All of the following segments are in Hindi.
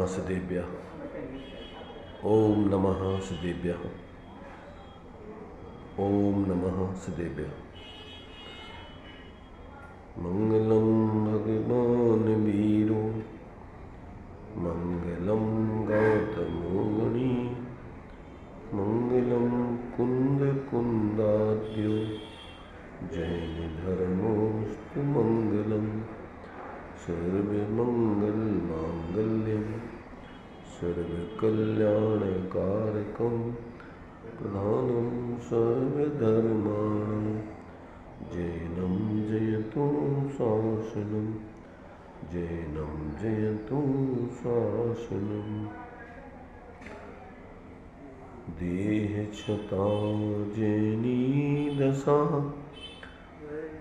सदेभ्यः। ओम नमः सदेभ्यः। ओम नमः सदेभ्यः। मंगलम भगवान वीरो मंगलम गौतमो मुनि मंगलम कुंद कुंदाद्यो जैन धर्मोस्तु मंगलम सर्वमंगल मांगल्यम सर्वकल्याणकारकं प्रधानं सर्वधर्माणां जैनं जयतु शासनं जैनं जयतु शासनं। देहच्छता जैनी दशा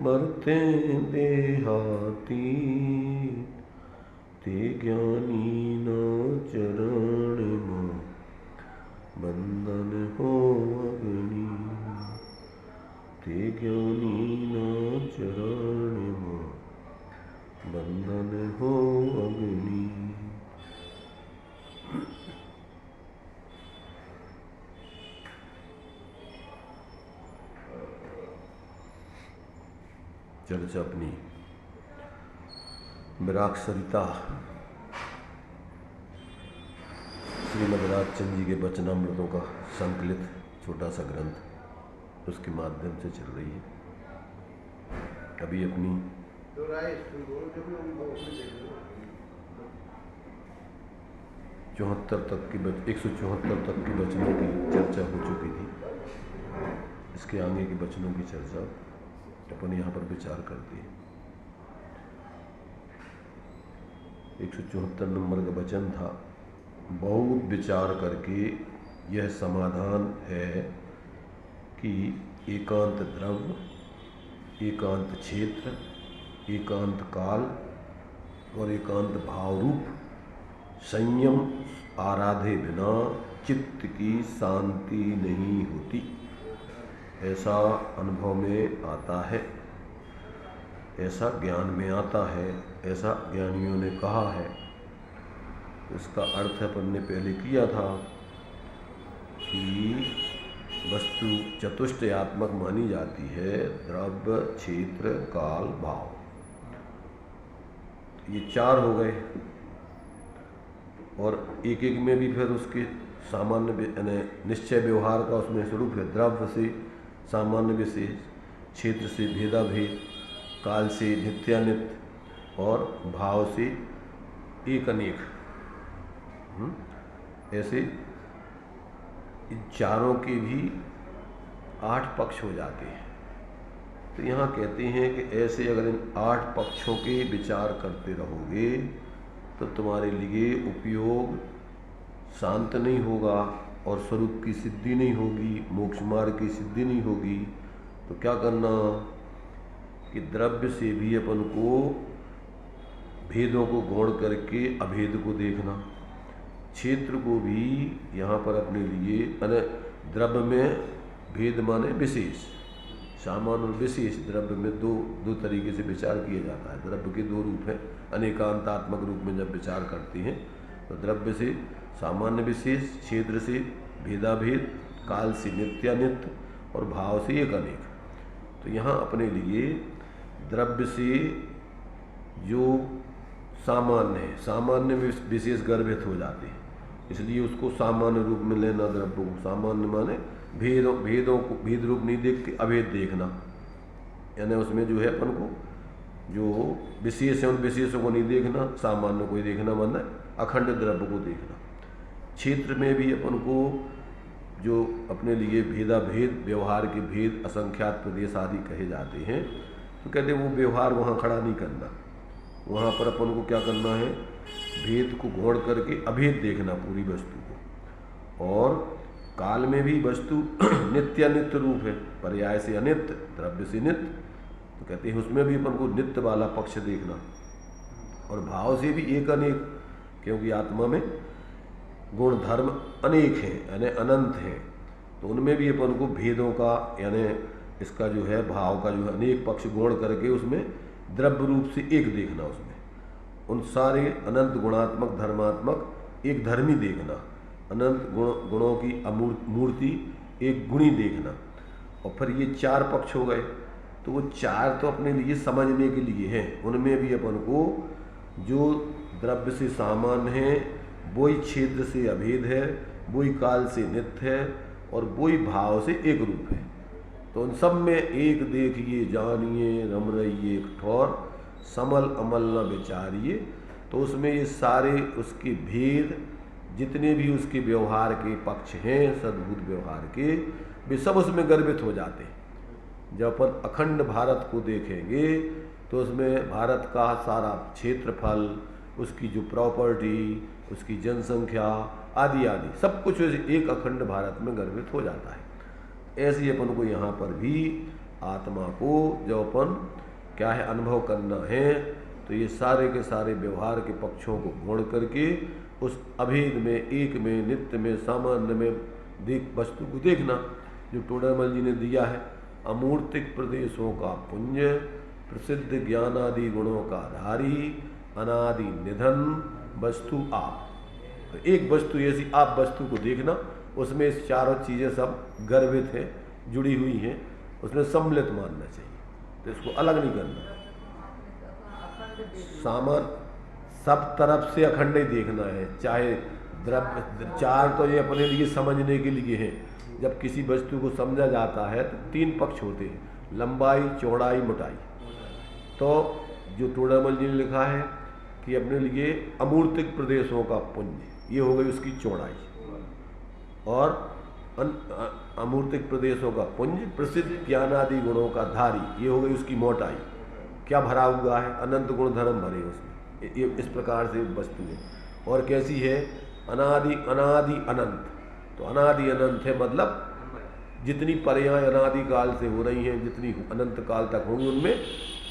मरते देहाती ते ज्ञानी न चरण बंधन हो अग्नि ते ज्ञानी न चरण बंधन हो अग्नि। चर्चा अपनी विराग सरिता श्रीमद् राजचंद्र जी के वचनामृतों का संकलित छोटा सा ग्रंथ उसके माध्यम से चल रही है। अभी अपनी 174 तक की वचनों की चर्चा हो चुकी थी। इसके आगे के वचनों की चर्चा अपन यहाँ पर विचार करते हैं। 174 नंबर का वचन था, बहुत विचार करके यह समाधान है कि एकांत द्रव्य, एकांत क्षेत्र, एकांत काल और एकांत भाव रूप संयम आराधे बिना चित्त की शांति नहीं होती, ऐसा अनुभव में आता है, ऐसा ज्ञान में आता है, ऐसा ज्ञानियों ने कहा है। इसका अर्थ अपन ने पहले किया था कि वस्तु चतुष्टयात्मक मानी जाती है, द्रव्य, क्षेत्र, काल, भाव। ये चार हो गए और एक एक में भी फिर उसके सामान्य निश्चय व्यवहार का उसमें स्वरूप है। द्रव्य से सामान्य विशेष, क्षेत्र से भेदाभेद, काल से नित्यानित्य और भाव से एक अनेक। ऐसे इन चारों के भी 8 पक्ष हो जाते हैं। तो यहाँ कहते हैं कि ऐसे अगर इन 8 पक्षों के विचार करते रहोगे तो तुम्हारे लिए उपयोग शांत नहीं होगा और स्वरूप की सिद्धि नहीं होगी, मोक्ष मार्ग की सिद्धि नहीं होगी। तो क्या करना कि द्रव्य से भी अपन को भेदों को गौण करके अभेद को देखना, क्षेत्र को भी यहाँ पर अपने लिए द्रव्य में भेद माने विशेष, सामान्य और विशेष। द्रव्य में दो तरीके से विचार किया जाता है। द्रव्य के 2 रूप हैं। अनेकांतात्मक रूप में जब विचार करते हैं तो द्रव्य से सामान्य विशेष, क्षेत्र से भेदाभेद, काल से नित्यानित्य और भाव से एक अनेक। तो यहाँ अपने लिए द्रव्य से जो सामान्य है, सामान्य में विशेष गर्भित हो जाते हैं, इसलिए उसको सामान्य रूप में लेना। द्रव्य को सामान्य माने भेदों को भेद रूप नहीं देख के अभेद देखना, यानी उसमें जो है अपन को जो विशेष है उन विशेषों को नहीं देखना, सामान्य को ही देखना, माना अखंड द्रव्य को देखना। क्षेत्र में भी अपन को जो अपने लिए भेदाभेद, व्यवहार के भेद, असंख्यात प्रदेश आदि कहे जाते हैं, तो कहते हैं वो व्यवहार वहाँ खड़ा नहीं करना। वहाँ पर अपन को क्या करना है, भेद को गौण करके अभेद देखना पूरी वस्तु को। और काल में भी वस्तु नित्यानित्य रूप है, पर्याय से अनित्य, द्रव्य से नित्य, तो कहते हैं उसमें भी अपन को नित्य वाला पक्ष देखना। और भाव से भी एक अनेक, क्योंकि आत्मा में गुण धर्म अनेक हैं, यानी अनंत हैं, तो उनमें भी अपन को भेदों का, यानी इसका जो है भाव का जो है अनेक पक्ष गुण करके उसमें द्रव्य रूप से एक देखना। उसमें उन सारे अनंत गुणात्मक धर्मात्मक एक धर्मी देखना, अनंत गुणों की मूर्ति एक गुणी देखना, और फिर ये 4 पक्ष हो गए। तो वो 4 तो अपने लिए समझने के लिए हैं, उनमें भी अपन को जो द्रव्य से सामान्य है, वही क्षेत्र से अभेद है, वही काल से नित्य है, और वही भाव से एक रूप है। तो उन सब में एक देखिए जानिए, रम रहिए एक ठौर, समल अमल न विचारिए। तो उसमें ये सारे उसके भेद, जितने भी उसके व्यवहार के पक्ष हैं, सद्भुत व्यवहार के, वे सब उसमें गर्भित हो जाते हैं। जब अपन अखंड भारत को देखेंगे तो उसमें भारत का सारा क्षेत्रफल, उसकी जो प्रॉपर्टी, उसकी जनसंख्या आदि आदि सब कुछ एक अखंड भारत में गर्भित हो जाता है। ऐसे ही अपन को यहाँ पर भी आत्मा को जो अपन क्या है अनुभव करना है, तो ये सारे के सारे व्यवहार के पक्षों को मोड़ करके उस अभेद में, एक में, नित्य में, सामान्य में वस्तु को देखना, जो टोडरमल जी ने दिया है। अमूर्तिक प्रदेशों का पुंज, प्रसिद्ध ज्ञानादि गुणों का धारी, अनादि निधन वस्तु आप। तो एक वस्तु ऐसी आप वस्तु को देखना, उसमें इस चारों चीज़ें सब गर्भित हैं, जुड़ी हुई हैं, उसमें सम्मिलित मानना चाहिए, तो इसको अलग नहीं करना। सामान सब तरफ से अखंड ही देखना है, चाहे द्रव्य 4 तो ये अपने लिए समझने के लिए हैं। जब किसी वस्तु को समझा जाता है तो 3 पक्ष होते हैं, लंबाई, चौड़ाई, मोटाई। तो जो टोडरमल जी ने लिखा है कि अपने लिए अमूर्तिक प्रदेशों का पुंज, ये हो गई उसकी चौड़ाई, और अमूर्तिक प्रदेशों का पुंज, प्रसिद्ध ज्ञानादि गुणों का धारी, ये हो गई उसकी मोटाई। क्या भरा हुआ है? अनंत गुण धर्म भरे उसमें। ये इस प्रकार से वस्तु है। और कैसी है? अनादि अनादि अनंत। तो अनादि अनंत है, मतलब जितनी पर्याय अनादि काल से हो रही हैं, जितनी अनंत काल तक होंगी, उनमें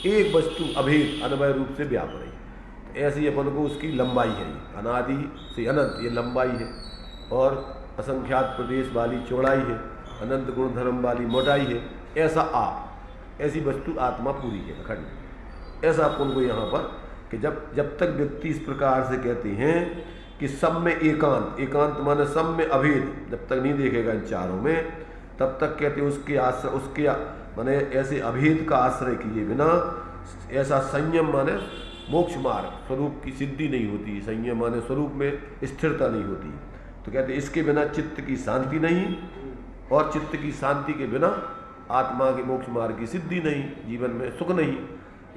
एक वस्तु अभेद अनवय रूप से व्याप रही। तो ऐसी अपन को उसकी लंबाई है, अनादि से अनंत ये लंबाई है, और असंख्यात प्रदेश वाली चौड़ाई है, अनंत गुण धर्म वाली मोटाई है। ऐसा आप, ऐसी वस्तु आत्मा पूरी है, अखंड। ऐसा अपन को यहाँ पर कि जब तक व्यक्ति इस प्रकार से कहते हैं कि सब में एकांत, एकांत माने सब में अभेद, जब तक नहीं देखेगा इन चारों में, तब तक कहते हैं उसके आश्रय, उसके माने ऐसे अभेद का आश्रय किए बिना ऐसा संयम माने मोक्ष मार्ग स्वरूप की सिद्धि नहीं होती। संयम माने स्वरूप में स्थिरता नहीं होती। तो कहते इसके बिना चित्त की शांति नहीं, और चित्त की शांति के बिना आत्मा के मोक्ष मार्ग की सिद्धि नहीं, जीवन में सुख नहीं।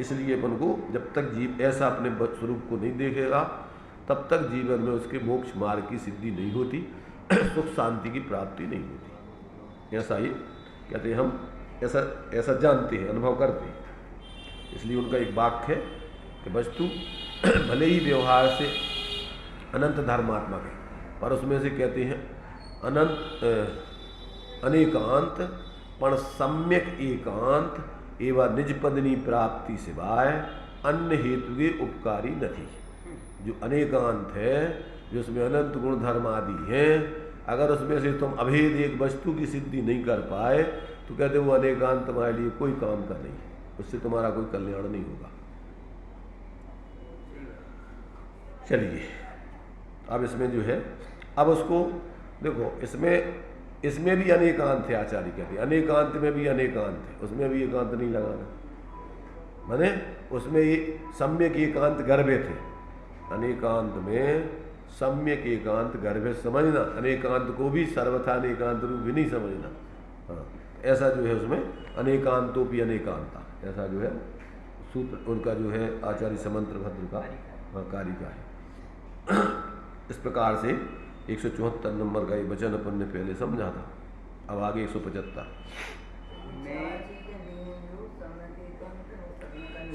इसलिए अपन को जब तक जीव ऐसा अपने स्वरूप को नहीं देखेगा, तब तक जीवन में उसके मोक्ष मार्ग की सिद्धि नहीं होती, सुख शांति की प्राप्ति नहीं होती। ऐसा ही कहते हैं, हम ऐसा जानते हैं, अनुभव करते हैं। इसलिए उनका एक वाक्य है कि वस्तु भले ही व्यवहार से अनंत धर्मात्मक है, पर उसमें से कहते हैं अनंत अनेकांत पण सम्यक एकांत एवं निजपदनी प्राप्ति सिवाय अन्य हेतु के उपकारी नहीं। जो अनेकांत है, जो उसमें अनंत गुण धर्म आदि हैं, अगर उसमें से तुम अभेद एक वस्तु की सिद्धि नहीं कर पाए, तो कहते वो अनेकांत तुम्हारे लिए कोई काम का नहीं है, उससे तुम्हारा कोई कल्याण नहीं होगा। चलिए अब इसमें जो है, अब उसको देखो, इसमें भी अनेकांत है। आचार्य कहते हैं अनेकांत में भी अनेकांत है, उसमें भी एकांत नहीं लगाना, माने उसमें ये सम्यक एकांत गर्भित है। अनेकांत में सम्यक एकांत गर्भित समझना, अनेकांत को भी सर्वथा अनेकांत रूप भी नहीं समझना। हाँ, ऐसा जो है उसमें अनेकांतोपि अनेकांता, ऐसा जो है सूत्र उनका जो है आचार्य समंत्र भद्र का कारिका है। इस प्रकार से 174 नंबर का ये वचन अपन ने पहले समझा था। अब आगे 175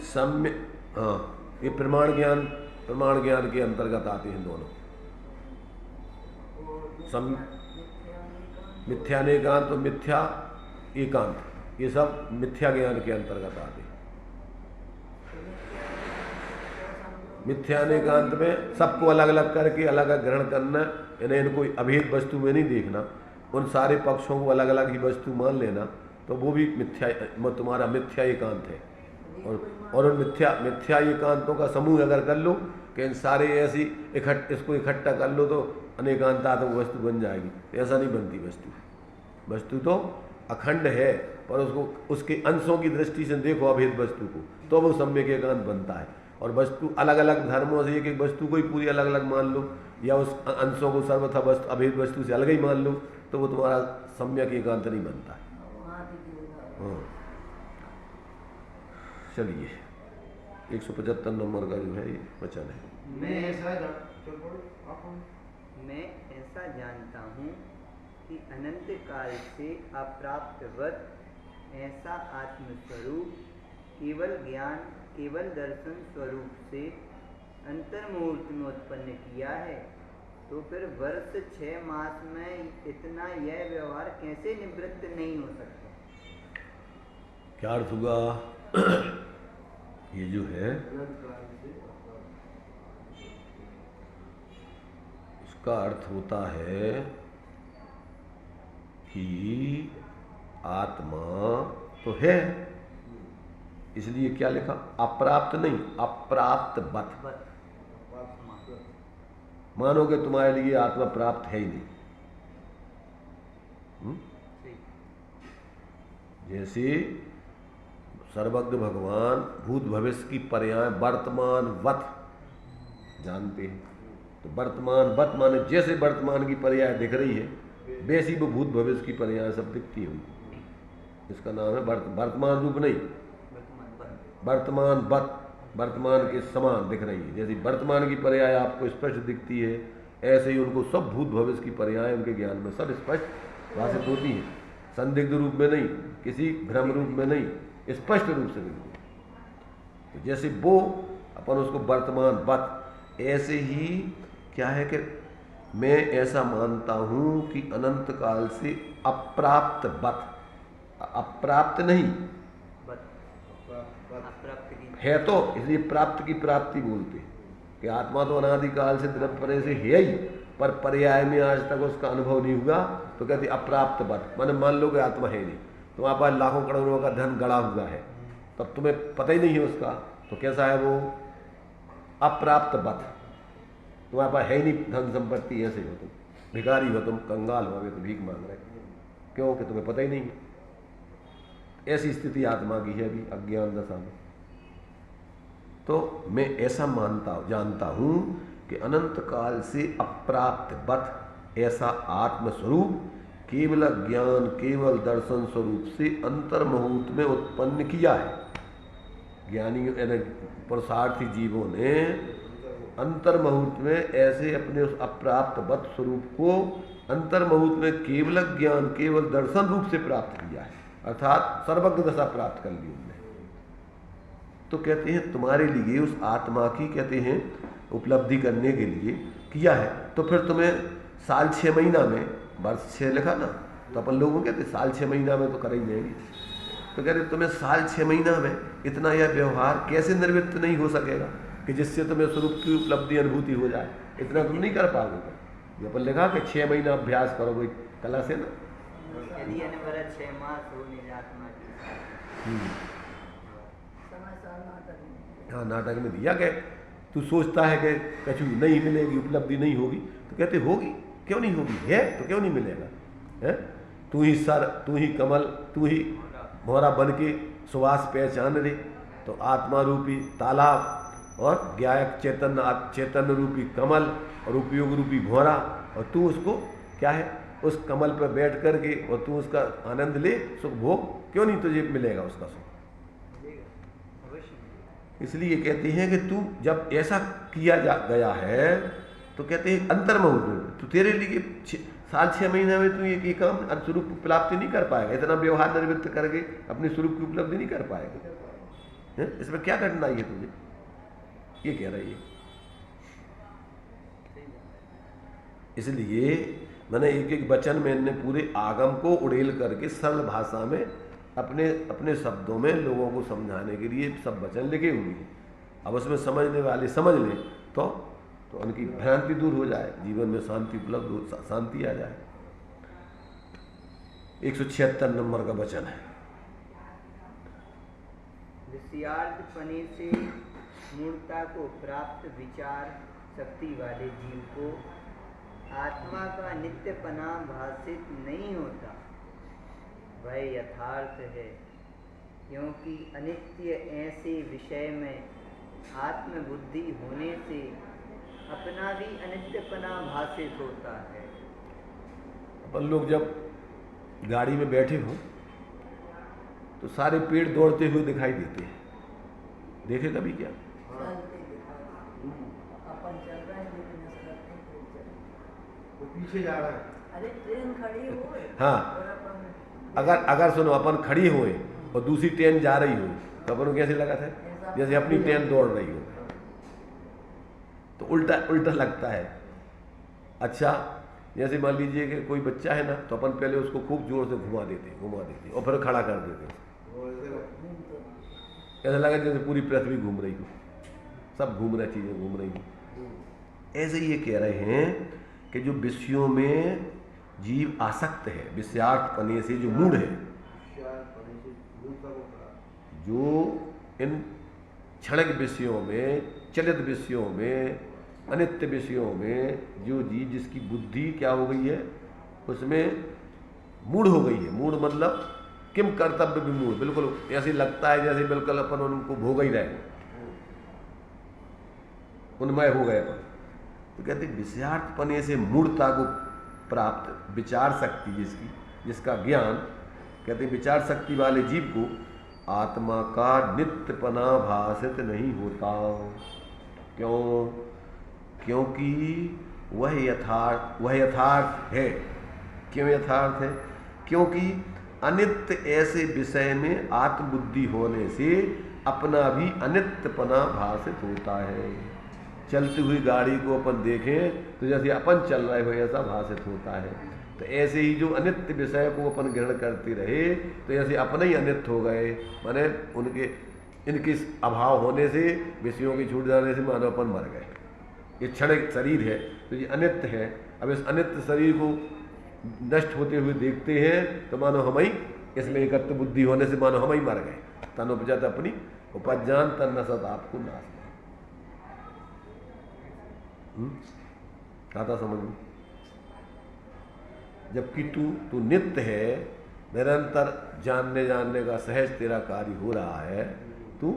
सम्य, हाँ, ये प्रमाण ज्ञान के अंतर्गत आते हैं दोनों। मिथ्यानेकांत और मिथ्या एकांत, ये सब मिथ्या ज्ञान के अंतर्गत आते हैं। मिथ्यानेकांत में सबको अलग अलग करके अलग अलग ग्रहण करना, इनको अभेद वस्तु में नहीं देखना, उन सारे पक्षों को अलग अलग ही वस्तु मान लेना, तो वो भी मिथ्या, तुम्हारा मिथ्या एकांत है। और उन मिथ्या एकांतों का समूह अगर कर लो कि इन सारे ऐसी इसको इकट्ठा कर लो तो अनेकांतात्मक वस्तु बन जाएगी। ऐसा नहीं बनती वस्तु। वस्तु तो अखंड है, पर उसको उसके अंशों की दृष्टि से देखो अभेद वस्तु को, तो वो सम्यक एकांत बनता है। और वस्तु अलग अलग धर्मों से एक एक वस्तु को ही पूरी अलग अलग मान लो, या उस अंशों को सर्वथा वस्तु अभेद वस्तु से अलग ही मान लो, तो वो तुम्हारा सम्यक एकांत नहीं बनता है। चलिए 175 नंबर का जो है ये वचन है। मैं ऐसा जानता हूँ कि अनंत काल से अप्राप्तवत ऐसा आत्मस्वरूप केवल ज्ञान केवल दर्शन स्वरूप से अंतर्मुहूर्त में उत्पन्न किया है, तो फिर वर्ष 6 मास में इतना यह व्यवहार कैसे निवृत्त नहीं हो सकता? क्या अर्थ हुआ? ये जो है इसका अर्थ होता है कि आत्मा तो है, इसलिए क्या लिखा? अप्राप्त नहीं, अप्राप्त बत। मानो कि तुम्हारे लिए आत्मा प्राप्त है ही नहीं। जैसे सर्वज्ञ भगवान भूत भविष्य की पर्याय वर्तमान वत जानते हैं, तो वर्तमान वत माने जैसे वर्तमान की पर्याय दिख रही है वैसी वो भूत भविष्य की पर्याय सब दिखती है। इसका नाम है वर्तमान रूप नहीं, वर्तमान वत, वर्तमान के समान दिख रही है। जैसे वर्तमान की पर्याय आपको स्पष्ट दिखती है, ऐसे ही उनको सब भूत भविष्य की पर्याय उनके ज्ञान में सब स्पष्ट भाषित होती है। संदिग्ध रूप में नहीं, किसी भ्रम रूप में नहीं, स्पष्ट रूप से मिलती है। तो जैसे वो अपन उसको वर्तमान वत, ऐसे ही क्या है कि मैं ऐसा मानता हूं कि अनंत काल से अप्राप्त वत, अप्राप्त नहीं है, तो इसलिए प्राप्त की प्राप्ति बोलते हैं कि आत्मा तो अनादिकाल से द्रव्य से है ही, पर पर्याय में आज तक उसका अनुभव नहीं हुआ, तो कहते अप्राप्त वत। मैंने मान लो कि आत्मा है नहीं, तुम्हारे पास लाखों करोड़ों का धन गड़ा हुआ है, तब तुम्हें पता ही नहीं है उसका, तो कैसा है वो? अप्राप्त वत। तुम्हारे पास है ही नहीं धन संपत्ति, ऐसे हो तुम भिखारी हो, तुम कंगाल हो, तो भीख मांग रहे, क्यों कि तुम्हें पता ही नहीं है। ऐसी स्थिति आत्मा की है अभी अज्ञान दशा में। तो मैं ऐसा जानता हूं कि अनंत काल से अप्राप्त वत ऐसा आत्मस्वरूप केवल ज्ञान केवल दर्शन स्वरूप से अंतर्मुहूर्त में उत्पन्न किया है। ज्ञानी पुरुषार्थी जीवों ने अंतर्मुहूर्त में ऐसे अपने उस अप्राप्त वत स्वरूप को अंतर्मुहूर्त में केवल ज्ञान केवल दर्शन रूप से प्राप्त किया है, अर्थात सर्वज्ञ दशा प्राप्त कर ली उन्होंने। तो कहते हैं तुम्हारे लिए उस आत्मा की कहते हैं उपलब्धि करने के लिए किया है, तो फिर तुम्हें साल 6 महीना में, वर्ष 6 लिखा ना, तो अपन लोगों कहते साल 6 महीना में तो कर ही लेंगे, तो कहते तुम्हें साल 6 महीना में इतना यह व्यवहार कैसे निर्वृत्त नहीं हो सकेगा कि जिससे तुम्हें स्वरूप की उपलब्धि अनुभूति हो जाए, इतना तुम नहीं कर पाओगे। ये अपन लिखा कि 6 महीना अभ्यास करो कोई कला से ना, हाँ नाटक में दिया गया। तू सोचता है कि कछु नहीं मिलेगी, उपलब्धि नहीं होगी, तो कहते होगी, क्यों नहीं होगी, है तो क्यों नहीं मिलेगा, है? तू ही सर, तू ही कमल, तू ही भौरा बन के सुवास पहचान रे, तो आत्मा रूपी तालाब और ज्ञायक चैतन्य रूपी कमल और उपयोग रूपी भौरा, और तू उसको क्या है उस कमल पर बैठ करके और तू उसका आनंद ले, सुख भोग, क्यों नहीं तुझे मिलेगा उसका सुख। इसलिए कहते हैं कि तू जब ऐसा किया गया है तो कहते हैं अंतर्मुहूर्त में तो तेरे लिए साल 6 महीने में तू ये काम स्वरूप की प्राप्ति नहीं कर पाएगा, इतना व्यवहार निर्वृत्त करके अपने स्वरूप की उपलब्धि नहीं कर पाएगा। इसमें क्या कठिनाई है तुझे, ये कह रही है। इसलिए मैंने एक एक वचन में इनने पूरे आगम को उड़ेल करके सरल भाषा में अपने शब्दों में लोगों को समझाने के लिए सब वचन लिखे हुए हैं। अब उसमें समझने वाले समझ लें तो उनकी भ्रांति दूर हो जाए, जीवन में शांति उपलब्ध हो, शांति आ जाए। 176 नंबर का वचन है। विषयार्थपने से मूर्ता को प्राप्त विचार शक्ति वाले जीव को आत्मा का नित्यपना भाषित नहीं होता, वह यथार्थ है, क्योंकि अनित्य ऐसे विषय में आत्मबुद्धि होने से अपना भी अनित्यपना भाषित होता है। अपन लोग जब गाड़ी में बैठे हो तो सारे पेड़ दौड़ते हुए दिखाई देते हैं, देखे कभी क्या? अपन चल रहे हैं लेकिन ऐसा लगता है कोई चल वो पीछे जा रहा है। अरे ट्रेन खड़ी हो हाँ, और अपन अगर सुनो अपन खड़ी हुए और दूसरी ट्रेन जा रही हो तो अपन को कैसे लगा था? जैसे अपनी ट्रेन दौड़ रही हो, तो उल्टा उल्टा लगता है। अच्छा, जैसे मान लीजिए कि कोई बच्चा है ना, तो अपन पहले उसको खूब जोर से घुमा देते और फिर खड़ा कर देते, ऐसा लगा जैसे पूरी पृथ्वी घूम रही हो, सब घूम रही चीजें घूम रही हो। ऐसे ये कह रहे हैं कि जो विषयों में जीव आसक्त है, विषयार्थ पने से जो मूड है, जो इन क्षणिक विषयों में, चलित विषयों में, अनित्य विषयों में जो जीव जिसकी बुद्धि क्या हो गई है, उसमें मूड हो गई है। मूड मतलब किम कर्तव्य विमूढ़, बिल्कुल ऐसे लगता है जैसे बिल्कुल अपन उनको भोग ही रहे, उन्मय हो गए अपन। तो कहते विषयार्थपने से मूढ़ता को प्राप्त विचार शक्ति जिसका ज्ञान, कहते विचार शक्ति वाले जीव को आत्मा का नित्यपना भाषित नहीं होता। क्यों? क्योंकि वह यथार्थ है। क्यों यथार्थ है? क्योंकि अनित्य ऐसे विषय में आत्मबुद्धि होने से अपना भी अनित्यपना भाषित होता है। चलती हुई गाड़ी को अपन देखें तो जैसे अपन चल रहे हो ऐसा भाषित होता है। तो ऐसे ही जो अनित्य विषय को अपन ग्रहण करते रहे तो ऐसे अपने ही अनित्य हो गए, माने इनके अभाव होने से, विषयों की छूट जाने से मानो अपन मर गए। ये क्षणिक शरीर है तो ये अनित्य है। अब इस अनित्य शरीर को नष्ट होते हुए देखते हैं तो मानो हम ही इसमें एकत्व बुद्धि होने से मानो हम ही मर गए। तन उपजत अपनी उपजान तन नसत आपको नाश। आता समझ में? जबकि तू नित्य है, निरंतर जानने का सहज तेरा कार्य हो रहा है, तू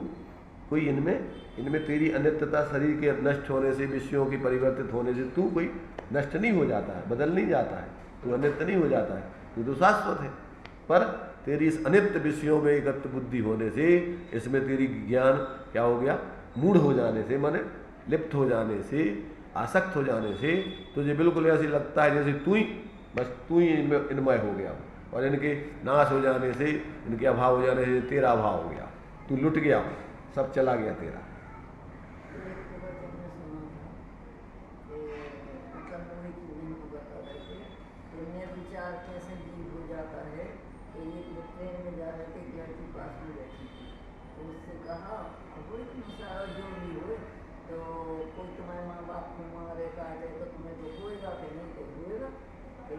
कोई इनमें तेरी अनित्यता शरीर के नष्ट होने से, विषयों की परिवर्तित होने से तू कोई नष्ट नहीं हो जाता है, बदल नहीं जाता है, तू अनित्य नहीं हो जाता है, तू तो शाश्वत है। पर तेरी इस अनित्य विषयों में एकत्व बुद्धि होने से, इसमें तेरी ज्ञान क्या हो गया, मूढ़ हो जाने से, माने लिप्त हो जाने से, आसक्त हो जाने से तुझे बिल्कुल ऐसे लगता है जैसे तू ही इनमय हो गया, और इनके नाश हो जाने से, इनके अभाव हो जाने से तेरा अभाव हो गया, तू लुट गया, सब चला गया तेरा।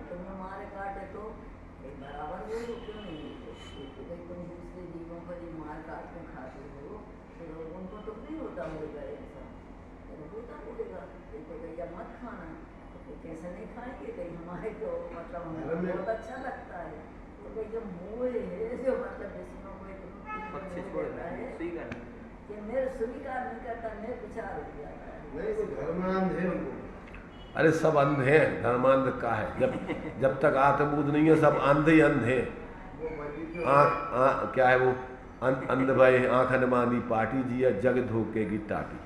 तुम्हें मारे काटे तो बराबर हो, क्यों नहीं हो? तुम दूसरे जीवों पर ही मार काट के खाते हो तो उनको तो नहीं होता होगा ऐसा, होता होगा। तो भैया मत खाना, तो कैसे नहीं खाएंगे? कहीं हमारे तो मतलब हमें बहुत अच्छा लगता है, तो भाई जो मोह है जो मतलब विषयों को है कि मेरे स्वीकार नहीं करता, मेरे विचार हो जाता है। अरे सब अंध है, धर्मांध का है। जब तक आत्मबोध नहीं है सब अंधे ही अंधे। क्या है वो अंध भय है आंख अनमानी पाटी जिया जग धोखे की टाटी,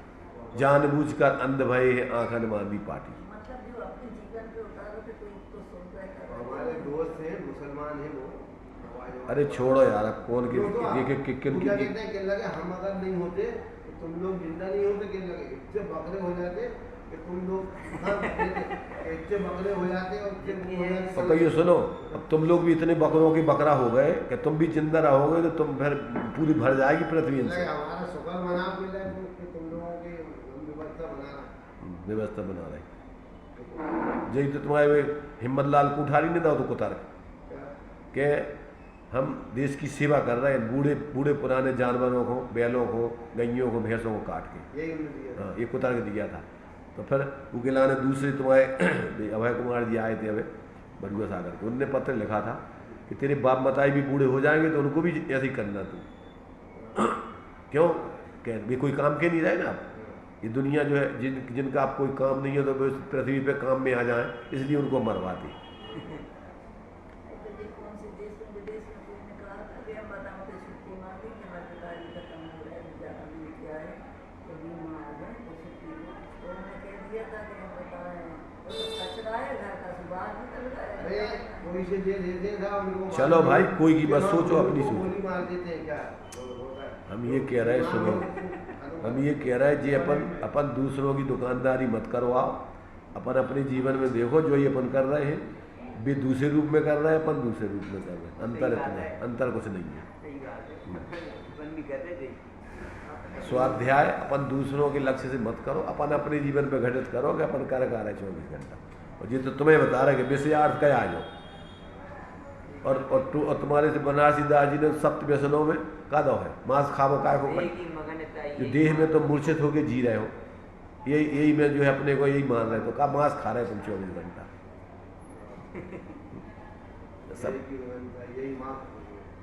जानबूझकर अंध भय है आंख अनमानी पाटी। मतलब जो अपने जीवन पे उतारो तो कोई तो सुन रहा है। हमारे दोस्त हैं मुसलमान हैं वो। अरे छोड़ो यार, अब कौन के लगे हम अगर नहीं होते तो तुम लोग जिंदा नहीं होते, क्या लगे इतने बकरे हो जाते कि तुम लोग इतने बकरे हो जाते और तो ये सुनो, अब तुम लोग भी इतने बकरों के बकरा हो गए कि तुम भी जिंदा रहोगे तो तुम फिर पूरी भर जाएगी पृथ्वी से। हमारा शुक्र मना तुम लोगों की व्यवस्था बना रहे। जय तो तुम्हारे हिम्मत लाल कुठारी नहीं था तो कुतार के हम देश की सेवा कर रहे हैं, बूढ़े बूढ़े पुराने जानवरों को, बैलों को, गैयों को, भैंसों को काट के, यही उन्होंने दिया था। हाँ, ये कुतर के दिया था। तो फिर उकेला ने दूसरे तुम्हारे अभय कुमार जी आए थे अभय बरुआ सागर के, उनने पत्र लिखा था कि तेरे बाप मताई भी बूढ़े हो जाएंगे तो उनको भी ऐसे ही करना तू। क्यों? कह भी कोई काम के नहीं रहे ना आप, ये दुनिया जो है जिनका आप कोई काम नहीं है तो वो इस पृथ्वी पे काम में आ जाए, इसलिए उनको मरवाते। कोई से जे देते था उनको चलो भाई, कोई की मत सोचो, अपनी उनको सोचो। गोली मार देते हैं क्या होता है। हम ये कह रहे हैं, सुनो, हम ये कह रहे हैं जी अपन दूसरों की दुकानदारी मत करवाओ, अपन अपने जीवन में देखो जो ये अपन कर रहे हैं वे दूसरे रूप में कर रहे हैं, अपन दूसरे रूप में कर रहे हैं, अंतर इतना है, अंतर कुछ नहीं है। सही बात है, अपन भी कर रहे थे। स्वाध्याय अपन दूसरों के लक्ष्य से मत करो, अपन अपने जीवन पे घटित करो कि अपन कर रहे 24 घंटा। और ये तो तुम्हें बता रहे कि विषयार्थ क्या आ जाओ, और तुम्हारे से बनारसी दास जी ने सप्त व्यसनों में का दो है, मांस खाओ काय को, एक ही मगनता जो ये देह में तो मूर्छित होके जी रहे हो, यही में जो है अपने को यही मान रहे, तो का मांस खा रहे तुम 24 घंटा। सब यही माँ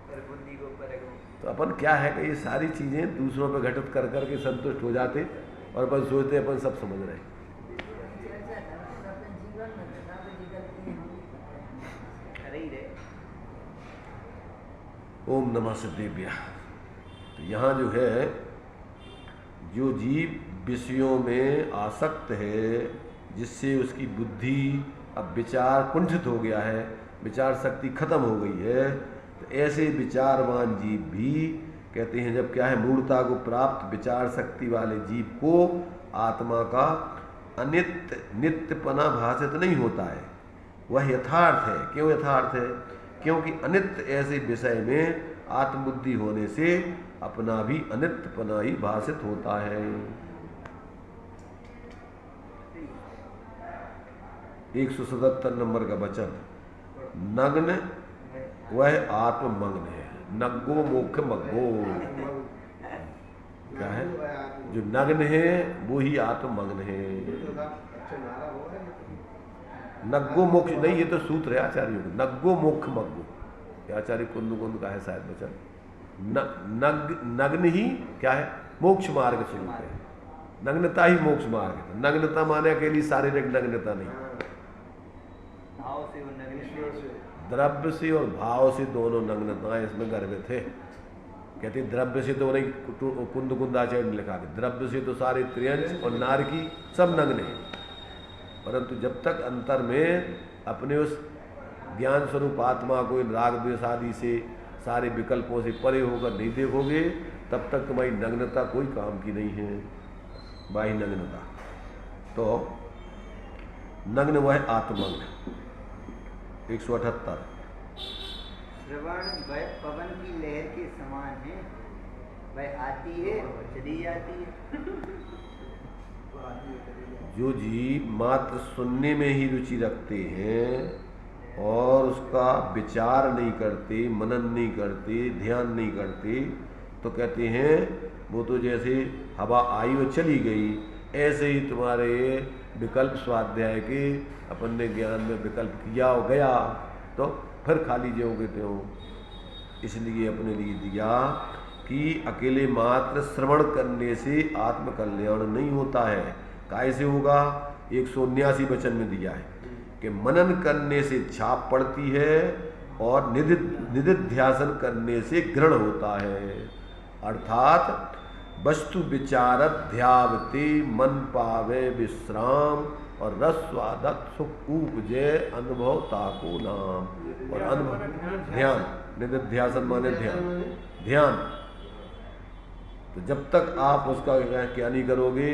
और बुद्धि को परखो। तो अपन क्या है कि ये सारी चीज़ें दूसरों पे घटित कर करके संतुष्ट हो जाते और अपन सोचते अपन सब समझ रहे हैं। अरे ही रहे। ओम नमः सिद्धेभ्य। तो यहाँ जो है, जो जीव विषयों में आसक्त है, जिससे उसकी बुद्धि अब विचार कुंठित हो गया है, विचार शक्ति खत्म हो गई है, तो ऐसे विचारवान जीव भी कहते हैं, जब क्या है, मूर्ता को प्राप्त विचार शक्ति वाले जीव को आत्मा का अनित्य नित्यपना भाषित नहीं होता है, वह यथार्थ है। क्यों यथार्थ है? क्योंकि अनित्य ऐसे विषय में आत्मबुद्धि होने से अपना भी अनित्यपना ही भाषित होता है। 177 नंबर का वचन, नग्न वह आत्ममग्न है, नग्गो मोक्ष मग्गो। क्या है? जो नग्न है वो ही आत्ममग्न है। अच्छा नारा होगा नग्गो मोक्ष नहीं, ये तो सूत्र है आचार्यों का, नग्गो मोक्ष मग्गो, ये आचार्य कुंद का है शायद वचन। नग्न ही क्या है? मोक्ष मार्ग स्वरूप है, नग्नता ही मोक्ष मार्ग है। नग्नता माने अकेली शारीरिक नग्नता नहीं, भाव से वो नग्न से द्रव्य से और भाव से दोनों नग्नताएं इसमें गर्भित है। कहते द्रव्य से तो नहीं, कुंद आचार्य ने लिखा कि द्रव्य से तो सारे त्रियंश और नारकी सब नग्न है, परंतु जब तक अंतर में अपने उस ज्ञान स्वरूप आत्मा को इन राग द्वेष आदि से सारे विकल्पों से परे होकर नहीं देखोगे, तब तक तुम्हारी नग्नता कोई काम की नहीं है, बाह्य नग्नता। तो नग्न वह आत्मग्न। 178 श्रवण वह पवन की लहर के समान है, वह आती है और चली जाती है। जो जीव मात्र सुनने में ही रुचि रखते हैं और उसका विचार नहीं करते, मनन नहीं करते, ध्यान नहीं करते, तो कहते हैं वो तो जैसे हवा आई और चली गई, ऐसे ही तुम्हारे विकल्प स्वाध्याय के अपन ने ज्ञान में विकल्प किया और गया तो फिर खाली जोगे त्यों। इसलिए अपने लिए दिया कि अकेले मात्र श्रवण करने से आत्मकल्याण नहीं होता है। कैसे होगा? 179 वचन में दिया है कि मनन करने से छाप पड़ती है और निधिध्यासन करने से ग्रहण होता है। अर्थात वस्तु विचारध्यावते मन पावे विश्राम और रसवादक सुख उपजे अनुभव ताको नाम। और अनुभव ध्यान, निधिध्यासन माने ध्यान। तो जब तक आप उसका क्या नहीं करोगे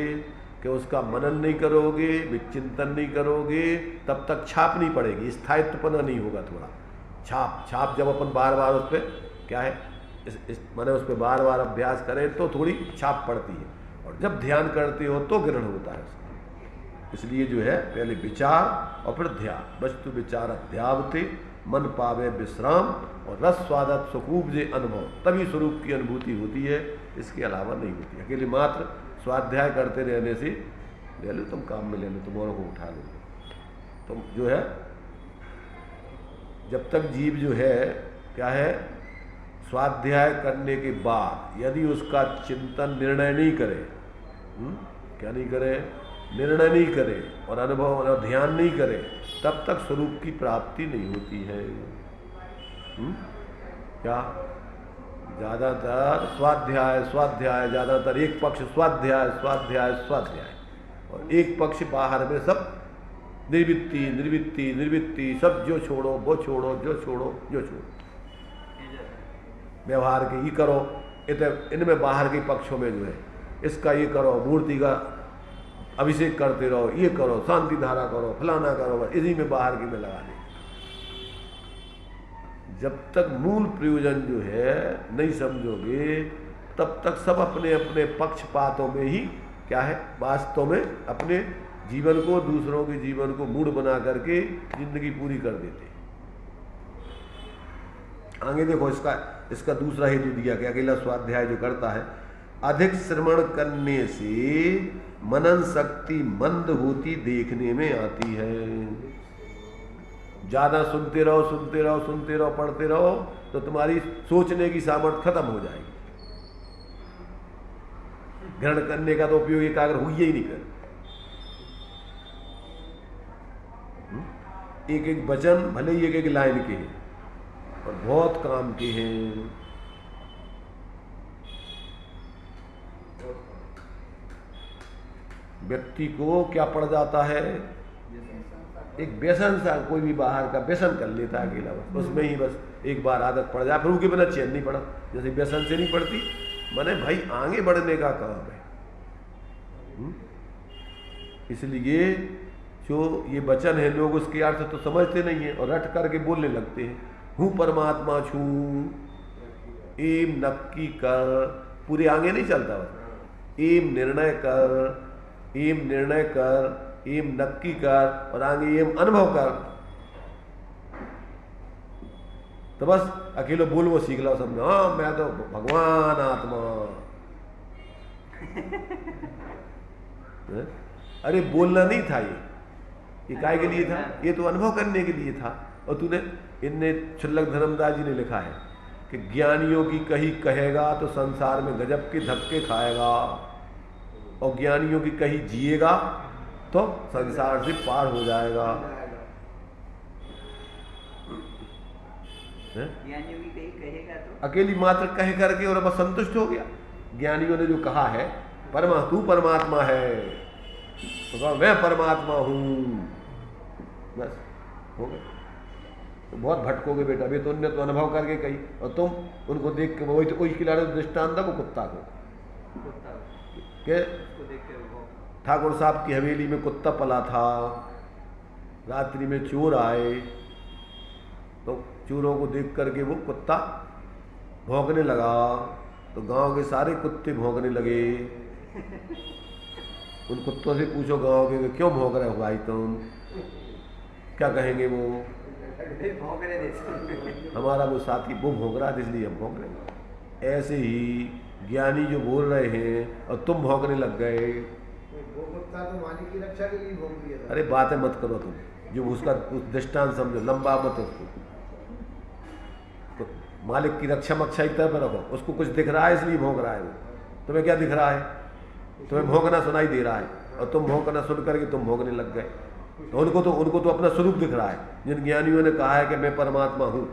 कि उसका मनन नहीं करोगे, विचिंतन नहीं करोगे, तब तक छाप नहीं पड़ेगी, स्थायित्वपना नहीं होगा। थोड़ा छाप जब अपन बार बार उस पर क्या है माने उस पर बार बार अभ्यास करें तो थोड़ी छाप पड़ती है, और जब ध्यान करते हो तो ग्रहण होता है उसका। इसलिए जो है पहले विचार और फिर ध्यान। वस्तु विचार अध्यावते मन पावे विश्राम और रस स्वादत सुखूप जे अनुभव, तभी स्वरूप की अनुभूति होती है, इसके अलावा नहीं होती। अकेले मात्र स्वाध्याय करते रहने से ले लो तुम काम में, ले लो तुम औरों को उठा लो, तुम जो है जब तक जीव जो है क्या है, स्वाध्याय करने के बाद यदि उसका चिंतन निर्णय नहीं करे, क्या नहीं करे, निर्णय नहीं करे और अनुभव और ध्यान नहीं करे, तब तक स्वरूप की प्राप्ति नहीं होती है। क्या ज़्यादातर स्वाध्याय स्वाध्याय, ज़्यादातर एक पक्ष स्वाध्याय स्वाध्याय स्वाध्याय और एक पक्ष बाहर में सब निर्वृत्ति निर्वृत्ति निर्वृत्ति, सब जो छोड़ो वो छोड़ो, जो छोड़ो जो छोड़ो, व्यवहार के ये करो, इनमें बाहर के पक्षों में जो है इसका ये करो, मूर्ति का अभिषेक करते रहो, ये करो, शांति धारा करो, फलाना करो, इसी में बाहर की में लगा दे। जब तक मूल प्रयोजन जो है नहीं समझोगे, तब तक सब अपने अपने पक्षपातों में ही क्या है, वास्तव में अपने जीवन को, दूसरों के जीवन को मूड बना करके जिंदगी पूरी कर देते। आगे देखो इसका दूसरा हेतु दिया कि अकेला स्वाध्याय जो करता है, अधिक श्रवण करने से मनन शक्ति मंद होती देखने में आती है। ज्यादा सुनते रहो सुनते रहो सुनते रहो, पढ़ते रहो तो तुम्हारी सोचने की सामर्थ्य खत्म हो जाएगी। ग्रहण करने का तो उपयोग एकाग्र हुई ही नहीं कर। एक एक वचन भले ही एक एक लाइन के हैं और बहुत काम के हैं। व्यक्ति को क्या पड़ जाता है, एक व्यसन सा, कोई भी बाहर का व्यसन कर लेता है अकेला, बस उसमें ही बस एक बार आदत पड़ जाए, फिर उनके बिना चैन नहीं पड़ा। जैसे व्यसन से नहीं पड़ती, माने भाई आगे बढ़ने का काम है। इसलिए जो ये वचन है, लोग उसके अर्थ तो समझते नहीं है और रट करके बोलने लगते हैं। हूँ परमात्मा छू एम नक्की कर, पूरे आगे नहीं चलता, बस एम निर्णय कर, एम निर्णय कर, एम नक्की कर और आगे एम अनुभव कर। तो बस अकेले बोल वो सीख लो, समझो हाँ मैं तो भगवान आत्मा। अरे बोलना नहीं था, ये काय के लिए था, ये तो अनुभव करने के लिए था। और तूने इनने छल्लक धर्मदास जी ने लिखा है कि ज्ञानियों की कही कहेगा तो संसार में गजब के धक्के खाएगा, और ज्ञानियों की कही जिएगा तो संसार से पार हो जाएगा। ज्ञानियों की कही कहेगा तो अकेली मात्र कह करके और बस संतुष्ट हो गया। ज्ञानियों ने जो कहा है तू परमात्मा है, तो कहा मैं परमात्मा हूं, बस हो गया। तो बहुत भटकोगे बेटा, अभी तो उनने तो अनुभव करके कही और तुम उनको देख के वही तो खिला रहे दृष्टांत वो कुत्ता को के ठाकुर साहब की हवेली में कुत्ता पला था। रात्रि में चोर आए तो चोरों को देख करके वो कुत्ता भौंकने लगा, तो गांव के सारे कुत्ते भौंकने लगे। उन कुत्तों से पूछो गांव के क्यों भौंक रहे हो भाई तुम, क्या कहेंगे वो, हमारा वो साथी वो भौंक रहा है इसलिए हम भौंक रहे हैं। ऐसे ही ज्ञानी जो बोल रहे हैं और तुम भौंकने लग गए। वो कुत्ता तो मालिक की रक्षा के लिए भौंक दिया था। अरे बातें मत करो तुम, जो उसका दृष्टांत समझो, लंबा मत उसको, तो मालिक की रक्षा मक्षा एक तरफ रखो। उसको कुछ दिख रहा है इसलिए भौंक रहा है वो। तुम्हें क्या दिख रहा है, तुम्हें भौंकना सुनाई दे रहा है और तुम भौंकना सुन करके तुम भौंकने लग गए। तो उनको तो अपना स्वरूप दिख रहा है। जिन ज्ञानियों ने कहा है कि मैं परमात्मा हूँ,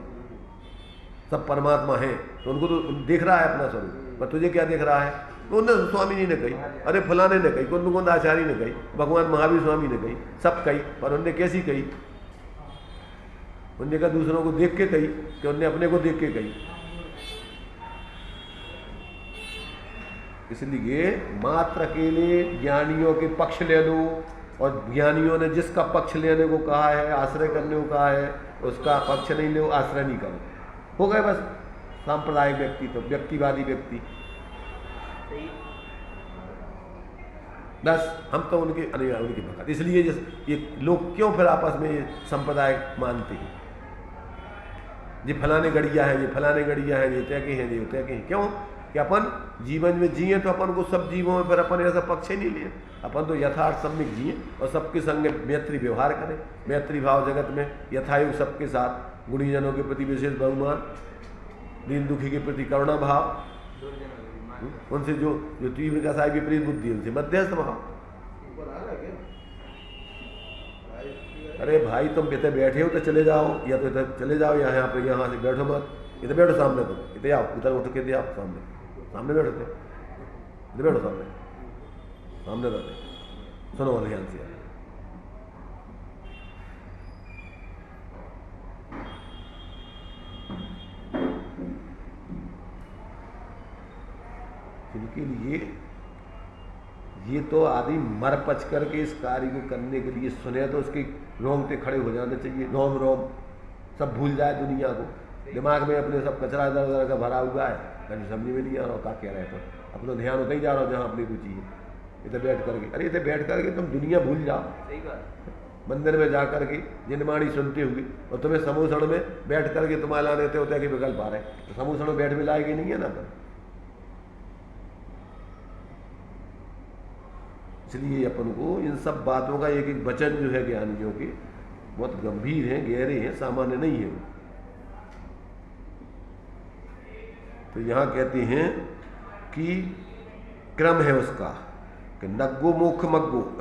सब परमात्मा है, तो उनको तो दिख रहा है अपना स्वरूप। पर तुझे क्या दिख रहा है, उन्होंने स्वामी जी ने कही, अरे फलाने ने कही, कुंद आचार्य ने कही, भगवान महावीर स्वामी ने कही, सब कही, पर उनने कैसी कही, उनने कहा दूसरों को देख के कही कि उनने अपने को देख के कही। इसलिए मात्र अकेले ज्ञानियों के पक्ष ले लो, और ज्ञानियों ने जिसका पक्ष लेने को कहा है, आश्रय करने को कहा है, उसका पक्ष नहीं लो, आश्रय नहीं करो, हो गए बस सांप्रदायिक व्यक्ति, तो व्यक्तिवादी व्यक्ति। बस हम तो उनके भक्त। इसलिए ये लोग क्यों फिर आपस में संप्रदाय मानते हैं, ये फलाने गड़िया है, ये फलाने गड़िया है, ये तय के हैं, ये तय के हैं। क्यों कि अपन जीवन में जिए तो अपन को सब जीवों में फिर अपन ऐसा पक्ष ही नहीं लिए। अपन तो यथार्थ सम्यक जिए और सबके संग मैत्री व्यवहार करें, मैत्री भाव जगत में यथायुग सबके साथ, गुणीजनों के प्रति विशेष बहुमान, दीन दुखी के प्रति करुणा भाव, उनसे जो जो तीव्र कसाई विपरीत बुद्धि उनसे मध्यस्थ भाव। अरे भाई तुम इधर बैठे हो तो चले जाओ, या तो इधर चले जाओ, यहाँ पे यहाँ से बैठो मत, इधर बैठो सामने, तुम इधर आओ, उधर उठ के दे आओ, सामने बैठो थे, इधर बैठो सामने बैठे, सुनो ध्यान से। जिनके लिए ये तो आदमी मर पच करके इस कार्य को करने के लिए सुने तो उसके रोंगटे खड़े हो जाने चाहिए, रोम रोम सब भूल जाए दुनिया को, दिमाग में अपने सब कचरा इधर उधर का भरा हुआ है, कहीं समझ में नहीं आ रहा क्या कह रहे हैं, तो अपना ध्यान होता ही जा रहा हो जहाँ अपनी रुचि है, इधर बैठ करके। अरे इधर बैठ करके तुम दुनिया भूल जाओ, सही बात, मंदिर में जा करके जिनवाणी सुनते हुए, और तुम्हें समूसण में बैठ करके तुम्हारे लाने होते हैं कि विकल्प आ रहे हैं, तो समूसण में बैठ भी लाएगी नहीं है ना। पर इसलिए अपन को इन सब बातों का एक एक वचन जो है ज्ञानियों के बहुत गंभीर हैं, गहरे हैं, सामान्य नहीं है। तो यहाँ कहते हैं कि क्रम है उसका कि नग्गो मोक्ष मग्गो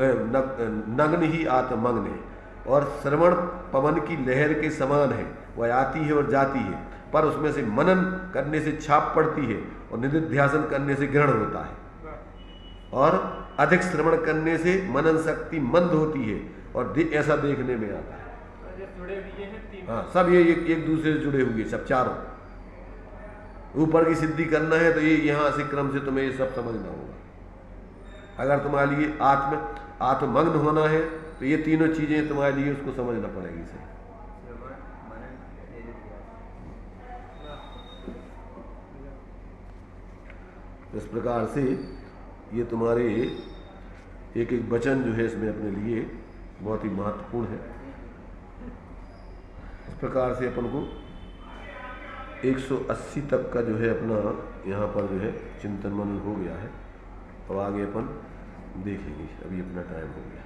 नग्न ही आत्मग्न है, और श्रवण पवन की लहर के समान है, वह आती है और जाती है, पर उसमें से मनन करने से छाप पड़ती है और निधिध्यासन करने से ग्रहण होता है, और अधिक श्रवण करने से मनन शक्ति मंद होती है और ऐसा देखने में आता है। हाँ, सब ये एक दूसरे से जुड़े हुए, सब चारों। ऊपर की सिद्धि करना है तो ये यहाँ से क्रम से तुम्हें ये सब समझना होगा। अगर तुम्हारे लिए आत्मग्न होना है तो ये तीनों चीजें तुम्हारे लिए उसको समझना पड़ेगी सही। इस प्रकार से ये तुम्हारे एक एक वचन जो है इसमें अपने लिए बहुत ही महत्वपूर्ण है। इस प्रकार से अपन को 180 तक का जो है अपना यहाँ पर जो है चिंतन मनन हो गया है। अब आगे अपन देखेंगे, अभी अपना टाइम हो गया।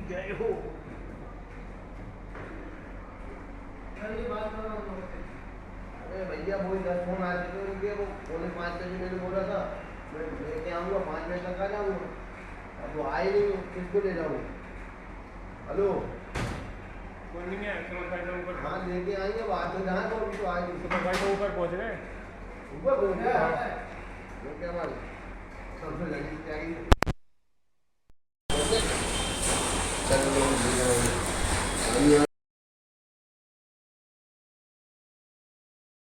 जय हो। अरे भैया वो 10 फोन आ चुके उनके, वो 4:45 बजे मैंने बोला था मैं लेके आऊँगा, 5 बजे तक आ जाऊँगा, अब वो आए नहीं, किसको ले जाऊँ? हेलो, कोई नहीं है, ऊपर। हाँ लेके आएंगे, बात तो जहाँ तो अभी तो आए नहीं, ऊपर पहुँच रहे हैं, ऊपर पहुँच गया वो क्या हमारी सबसे लगी चाहिए। चलो